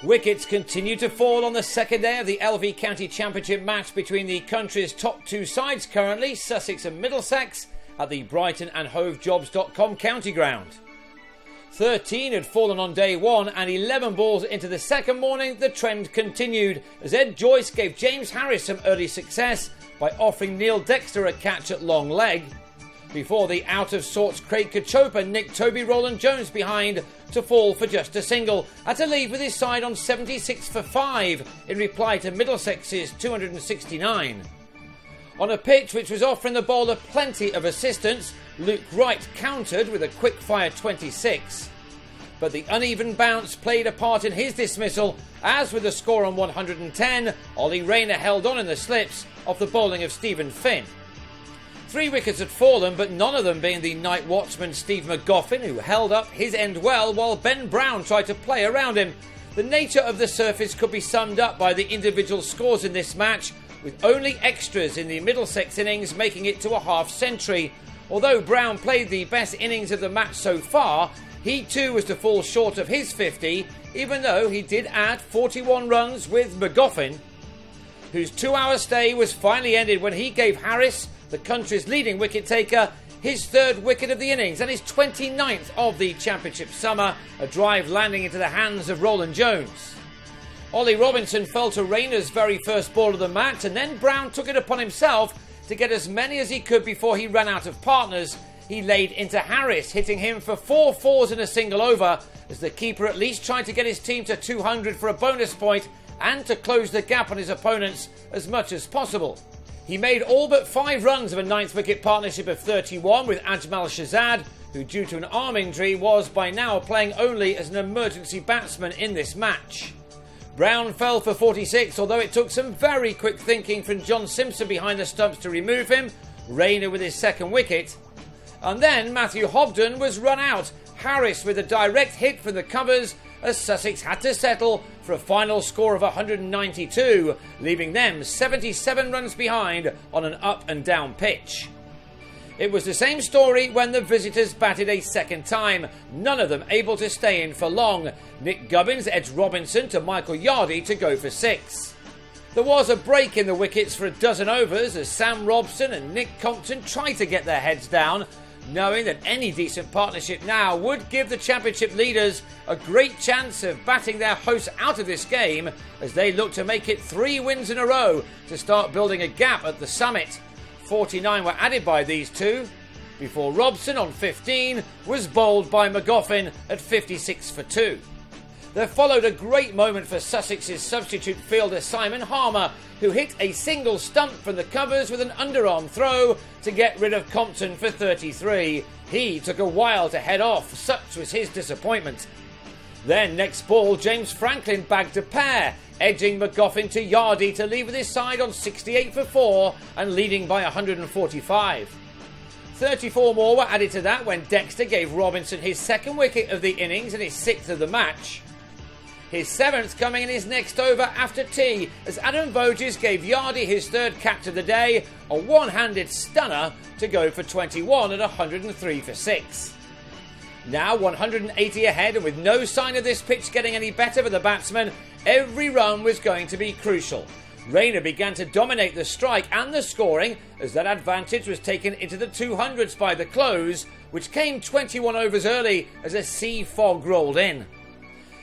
Wickets continue to fall on the second day of the LV County Championship match between the country's top two sides currently, Sussex and Middlesex, at the Brighton and HoveJobs.com county ground. 13 had fallen on day one, and 11 balls into the second morning, the trend continued as Ed Joyce gave James Harris some early success by offering Neil Dexter a catch at long leg, before the out-of-sorts Craig Kachopa nicked Toby Rowland-Jones behind to fall for just a single, at a lead with his side on 76 for 5 in reply to Middlesex's 269. On a pitch which was offering the bowler plenty of assistance, Luke Wright countered with a quick-fire 26. But the uneven bounce played a part in his dismissal, as with the score on 110, Ollie Rayner held on in the slips off the bowling of Stephen Finn. 3 wickets had fallen, but none of them being the night watchman Steve McGoffin, who held up his end well while Ben Brown tried to play around him. The nature of the surface could be summed up by the individual scores in this match, with only extras in the Middlesex innings making it to a half-century. Although Brown played the best innings of the match so far, he too was to fall short of his 50, even though he did add 41 runs with McGoffin, whose 2-hour stay was finally ended when he gave Harris, the country's leading wicket-taker, his 3rd wicket of the innings and his 29th of the championship summer, a drive landing into the hands of Rowland-Jones. Ollie Robinson fell to Rayner's very first ball of the match, and then Brown took it upon himself to get as many as he could before he ran out of partners. He laid into Harris, hitting him for 4 fours in a single over, as the keeper at least tried to get his team to 200 for a bonus point and to close the gap on his opponents as much as possible. He made all but 5 runs of a 9th wicket partnership of 31 with Ajmal Shahzad, who due to an arm injury was by now playing only as an emergency batsman in this match. Brown fell for 46, although it took some very quick thinking from John Simpson behind the stumps to remove him, Rayner with his 2nd wicket. And then Matthew Hobden was run out, Harris with a direct hit from the covers, as Sussex had to settle for a final score of 192, leaving them 77 runs behind on an up and down pitch. It was the same story when the visitors batted a second time, none of them able to stay in for long. Nick Gubbins edged Robinson to Michael Yardy to go for 6. There was a break in the wickets for a dozen overs as Sam Robson and Nick Compton tried to get their heads down, knowing that any decent partnership now would give the championship leaders a great chance of batting their hosts out of this game as they look to make it 3 wins in a row to start building a gap at the summit. 49 were added by these two, before Robson on 15 was bowled by McGoffin at 56 for 2. There followed a great moment for Sussex's substitute fielder Simon Harmer, who hit a single stump from the covers with an underarm throw to get rid of Compton for 33. He took a while to head off, such was his disappointment. Then next ball, James Franklin bagged a pair, edging McGoffin to Yardy to leave with his side on 68 for 4 and leading by 145. 34 more were added to that when Dexter gave Robinson his 2nd wicket of the innings and his 6th of the match. His 7th coming in his next over after tea as Adam Voges gave Yardy his 3rd catch of the day, a one-handed stunner to go for 21 at 103 for 6. Now 180 ahead, and with no sign of this pitch getting any better for the batsman, every run was going to be crucial. Rayner began to dominate the strike and the scoring as that advantage was taken into the 200s by the close, which came 21 overs early as a sea fog rolled in.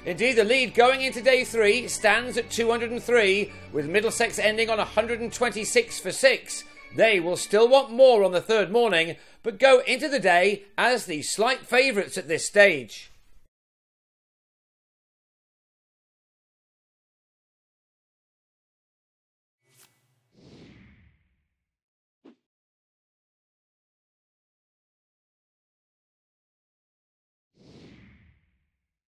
Indeed, the lead going into day 3 stands at 203, with Middlesex ending on 126 for 6. They will still want more on the 3rd morning, but go into the day as the slight favourites at this stage.